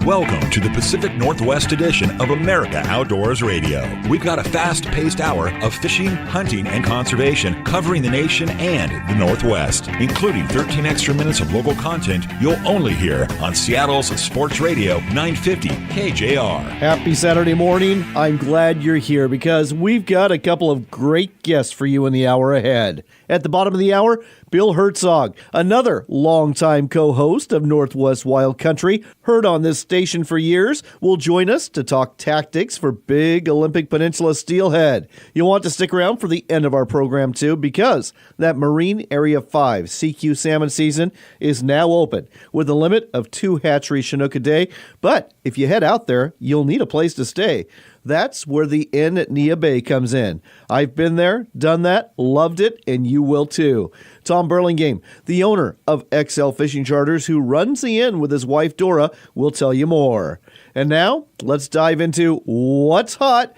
Welcome to the Pacific Northwest edition of America Outdoors Radio. We've got a fast-paced hour of fishing, hunting, and conservation covering the nation and the Northwest, including 13 extra minutes of local content you'll only hear on Seattle's Sports Radio 950 KJR. Happy Saturday morning. I'm glad you're here because we've got a couple of great guests for you in the hour ahead. At the bottom of the hour, Bill Herzog, another longtime co-host of Northwest Wild Country, heard on this station for years, will join us to talk tactics for big Olympic Peninsula steelhead. You'll want to stick around for the end of our program, too, because that Marine Area 5 Seiku salmon season is now open with a limit of 2 hatchery Chinook a day. But if you head out there, you'll need a place to stay. That's where the inn at Neah Bay comes in. I've been there, done that, loved it, and you will too. Tom Burlingame, the owner of XL Fishing Charters, who runs the inn with his wife Dora, will tell you more. And now, let's dive into what's hot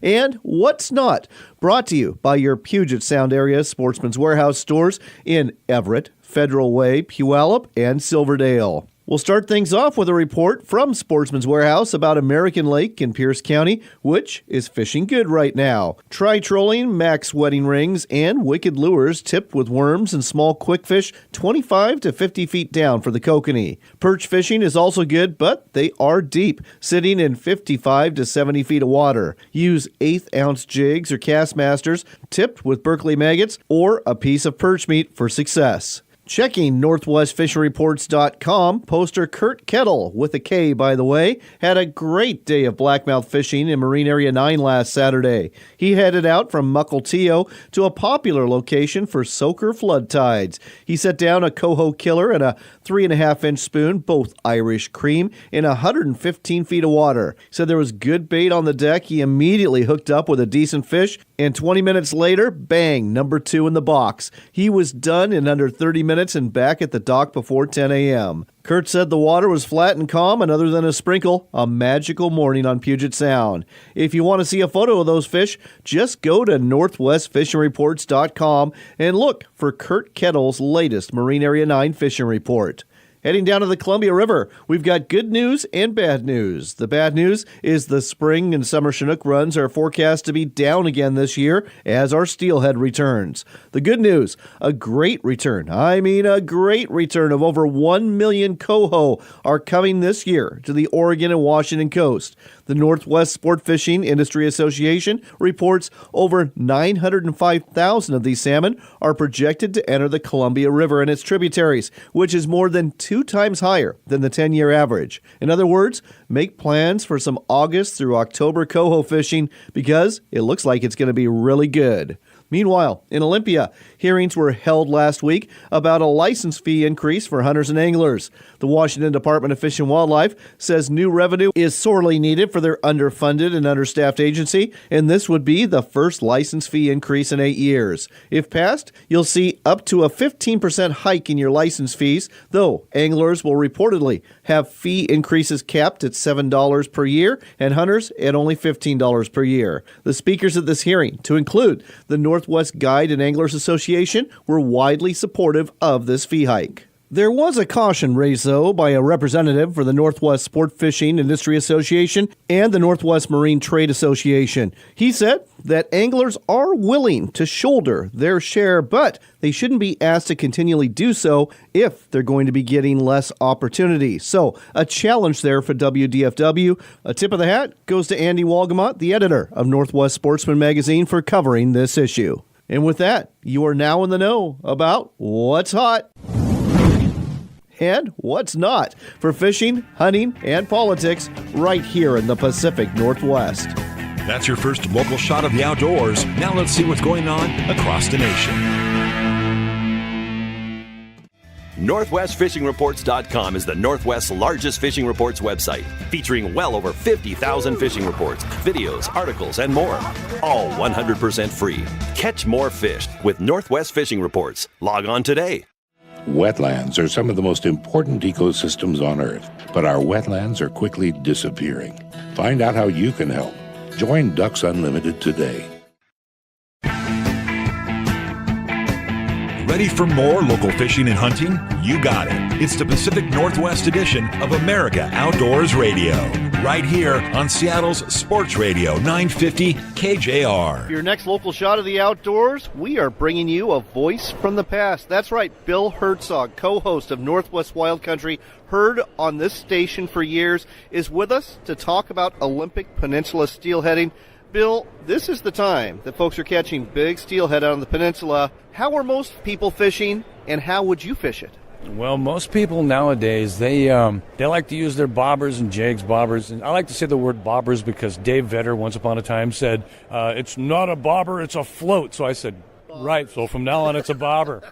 and what's not. Brought to you by your Puget Sound area Sportsman's Warehouse stores in Everett, Federal Way, Puyallup, and Silverdale. We'll start things off with a report from Sportsman's Warehouse about American Lake in Pierce County, which is fishing good right now. Try trolling, max wedding rings, and wicked lures tipped with worms and small quickfish 25 to 50 feet down for the kokanee. Perch fishing is also good, but they are deep, sitting in 55 to 70 feet of water. Use 1/8-ounce jigs or Castmasters tipped with Berkeley maggots or a piece of perch meat for success. Checking NorthwestFishingReports.com, poster Kurt Kettle, with a K by the way, had a great day of blackmouth fishing in Marine Area 9 last Saturday. He headed out from Mukilteo to a popular location for soaker flood tides. He set down a coho killer and a 3.5-inch spoon, both Irish cream, in 115 feet of water. Said there was good bait on the deck. He immediately hooked up with a decent fish, and 20 minutes later, bang, number 2 in the box. He was done in under 30 minutes and back at the dock before 10 a.m. Kurt said the water was flat and calm, and other than a sprinkle, a magical morning on Puget Sound. If you want to see a photo of those fish, just go to NorthwestFishingReports.com and look for Kurt Kettle's latest Marine Area 9 fishing report. Heading down to the Columbia River, we've got good news and bad news. The bad news is the spring and summer Chinook runs are forecast to be down again this year as our steelhead returns. The good news, a great return. A great return of over 1 million coho are coming this year to the Oregon and Washington coast. The Northwest Sport Fishing Industry Association reports over 905,000 of these salmon are projected to enter the Columbia River and its tributaries, which is more than 2 times higher than the 10-year average. In other words, make plans for some August through October coho fishing because it looks like it's going to be really good. Meanwhile, in Olympia, hearings were held last week about a license fee increase for hunters and anglers. The Washington Department of Fish and Wildlife says new revenue is sorely needed for their underfunded and understaffed agency, and this would be the first license fee increase in 8 years. If passed, you'll see up to a 15% hike in your license fees, though anglers will reportedly have fee increases capped at $7 per year and hunters at only $15 per year. The speakers at this hearing, to include the Northwest Guide and Anglers Association, were widely supportive of this fee hike. There was a caution raised, though, by a representative for the Northwest Sport Fishing Industry Association and the Northwest Marine Trade Association. He said that anglers are willing to shoulder their share, but they shouldn't be asked to continually do so if they're going to be getting less opportunity. So, a challenge there for WDFW. A tip of the hat goes to Andy Walgamot, the editor of Northwest Sportsman Magazine, for covering this issue. And with that, you are now in the know about what's hot and what's not for fishing, hunting, and politics right here in the Pacific Northwest. That's your first local shot of the outdoors. Now let's see what's going on across the nation. NorthwestFishingReports.com is the Northwest's largest fishing reports website, featuring well over 50,000 fishing reports, videos, articles, and more. All 100% free. Catch more fish with Northwest Fishing Reports. Log on today. Wetlands are some of the most important ecosystems on Earth, but our wetlands are quickly disappearing. Find out how you can help. Join Ducks Unlimited today. Ready for more local fishing and hunting? You got it. It's the Pacific Northwest edition of America Outdoors Radio, right here on Seattle's Sports Radio 950 KJR. For your next local shot of the outdoors, we are bringing you a voice from the past. That's right, Bill Herzog, co-host of Northwest Wild Country, heard on this station for years, is with us to talk about Olympic Peninsula steelheading. Bill, this is the time that folks are catching big steelhead out on the peninsula. How are most people fishing, and how would you fish it? Well, most people nowadays, they like to use their bobbers and jigs, bobbers. And I like to say the word bobbers because Dave Vetter once upon a time said, it's not a bobber, it's a float. So I said, right, so from now on it's a bobber,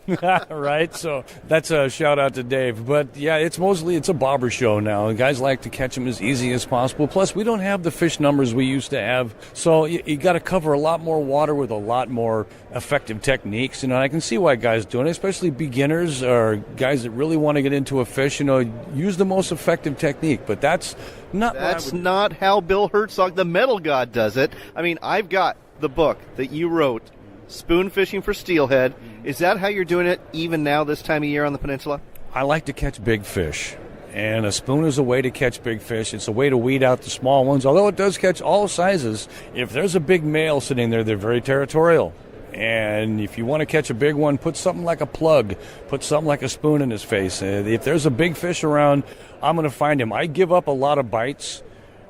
right? So that's a shout out to Dave. But yeah, it's a bobber show now. Guys like to catch them as easy as possible. Plus, we don't have the fish numbers we used to have. So you got to cover a lot more water with a lot more effective techniques. I can see why guys doing it, especially beginners or guys that really want to get into a fish, use the most effective technique. But that's not how Bill Herzog, the metal god, does it. I mean, I've got the book that you wrote, Spoon Fishing for Steelhead. Is that how you're doing it even now this time of year on the peninsula? I like to catch big fish, and a spoon is a way to catch big fish. It's a way to weed out the small ones, although it does catch all sizes. If there's a big male sitting there, they're very territorial. And if you want to catch a big one, put something like a plug, put something like a spoon in his face. If there's a big fish around, I'm going to find him. I give up a lot of bites,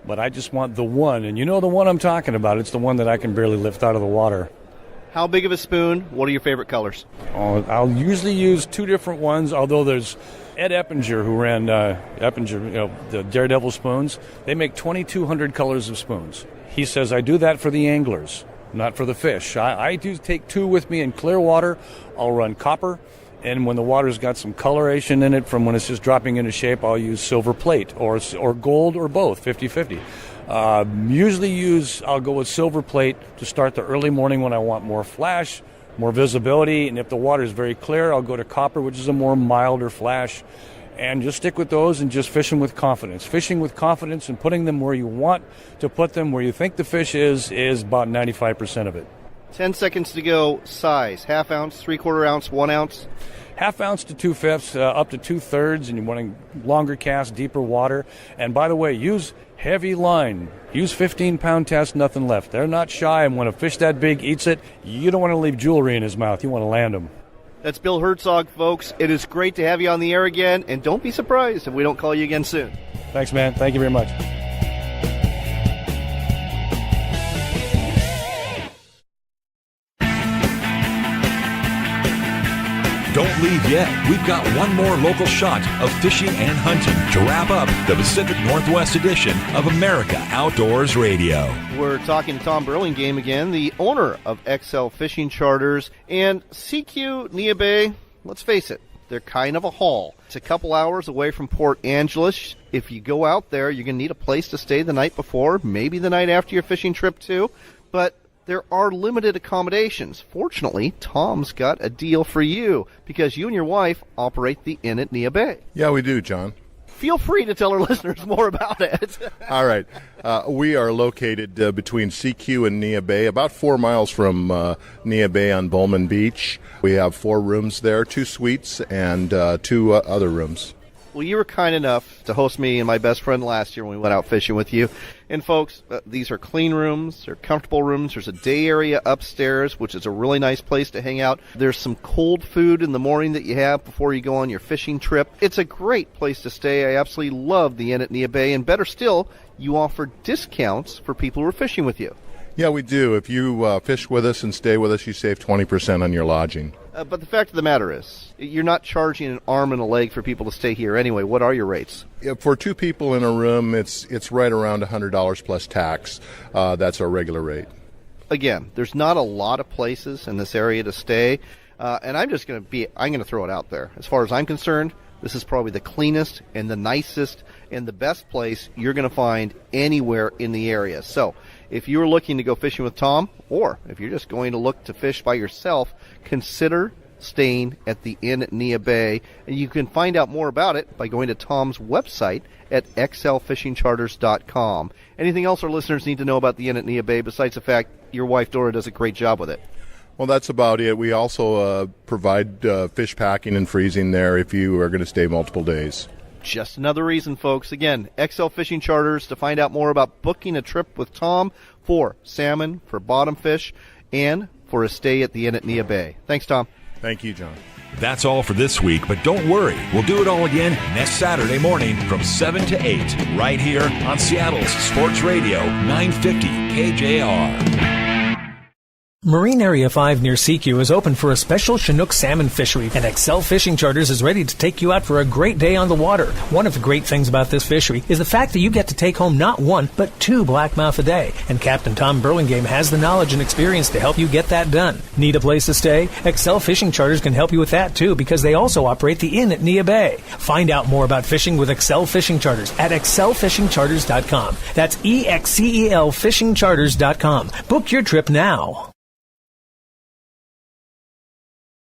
but I just want the one. And you know the one I'm talking about. It's the one that I can barely lift out of the water. How big of a spoon? What are your favorite colors? I'll usually use two different ones, although there's Ed Eppinger, who ran the Daredevil spoons. They make 2,200 colors of spoons. He says, I do that for the anglers, not for the fish. I do take two with me in clear water. I'll run copper, and when the water's got some coloration in it from when it's just dropping into shape, I'll use silver plate or gold or both, 50-50. I'll go with silver plate to start the early morning when I want more flash, more visibility, and if the water is very clear, I'll go to copper, which is a more milder flash, and just stick with those and just fishing with confidence. Fishing with confidence and putting them where you want to put them, where you think the fish is about 95% of it. 10 seconds to go. Size, half ounce, 3/4 ounce, 1 ounce? Half ounce to 2/5, up to 2/3, and you're wanting longer cast, deeper water. And by the way, use heavy line. Use 15-pound test, nothing left. They're not shy, and when a fish that big eats it, you don't want to leave jewelry in his mouth. You want to land him. That's Bill Herzog, folks. It is great to have you on the air again, and don't be surprised if we don't call you again soon. Thanks, man. Thank you very much. Don't leave yet. We've got one more local shot of fishing and hunting to wrap up the Pacific Northwest edition of America Outdoors Radio. We're talking to Tom Burlingame again, the owner of XL Fishing Charters. And Seiku, Neah Bay, let's face it, they're kind of a haul. It's a couple hours away from Port Angeles. If you go out there, you're going to need a place to stay the night before, maybe the night after your fishing trip too. But there are limited accommodations. Fortunately, Tom's got a deal for you because you and your wife operate the Inn at Neah Bay. Yeah, we do, John. Feel free to tell our listeners more about it. All right. We are located between Seiku and Neah Bay, about 4 miles from Neah Bay on Bowman Beach. We have 4 rooms there, 2 suites and 2 other rooms. Well, you were kind enough to host me and my best friend last year when we went out fishing with you. And, folks, these are clean rooms. They're comfortable rooms. There's a day area upstairs, which is a really nice place to hang out. There's some cold food in the morning that you have before you go on your fishing trip. It's a great place to stay. I absolutely love the Inn at Neah Bay. And better still, you offer discounts for people who are fishing with you. Yeah, we do. If you fish with us and stay with us, you save 20% on your lodging. But the fact of the matter is, you're not charging an arm and a leg for people to stay here anyway. What are your rates? For 2 people in a room, it's right around $100 plus tax. That's our regular rate. Again, there's not a lot of places in this area to stay, and I'm going to throw it out there. As far as I'm concerned, this is probably the cleanest and the nicest and the best place you're going to find anywhere in the area. So if you're looking to go fishing with Tom, or if you're just going to look to fish by yourself, consider staying at the Inn at Neah Bay. And you can find out more about it by going to Tom's website at xlfishingcharters.com. Anything else our listeners need to know about the Inn at Neah Bay besides the fact your wife Dora does a great job with it? Well, that's about it. We also provide fish packing and freezing there if you are going to stay multiple days. Just another reason, folks. Again, XL Fishing Charters to find out more about booking a trip with Tom for salmon, for bottom fish, and for a stay at the inn at Neah Bay. Thanks, Tom. Thank you, John. That's all for this week, but don't worry. We'll do it all again next Saturday morning from 7 to 8, right here on Seattle's Sports Radio 950 KJR. Marine Area 5 near Seiku is open for a special Chinook salmon fishery, and Excel Fishing Charters is ready to take you out for a great day on the water. One of the great things about this fishery is the fact that you get to take home not one, but 2 blackmouth a day, and Captain Tom Burlingame has the knowledge and experience to help you get that done. Need a place to stay? Excel Fishing Charters can help you with that too, because they also operate the inn at Neah Bay. Find out more about fishing with Excel Fishing Charters at excelfishingcharters.com. That's EXCEL fishingcharters.com. Book your trip now.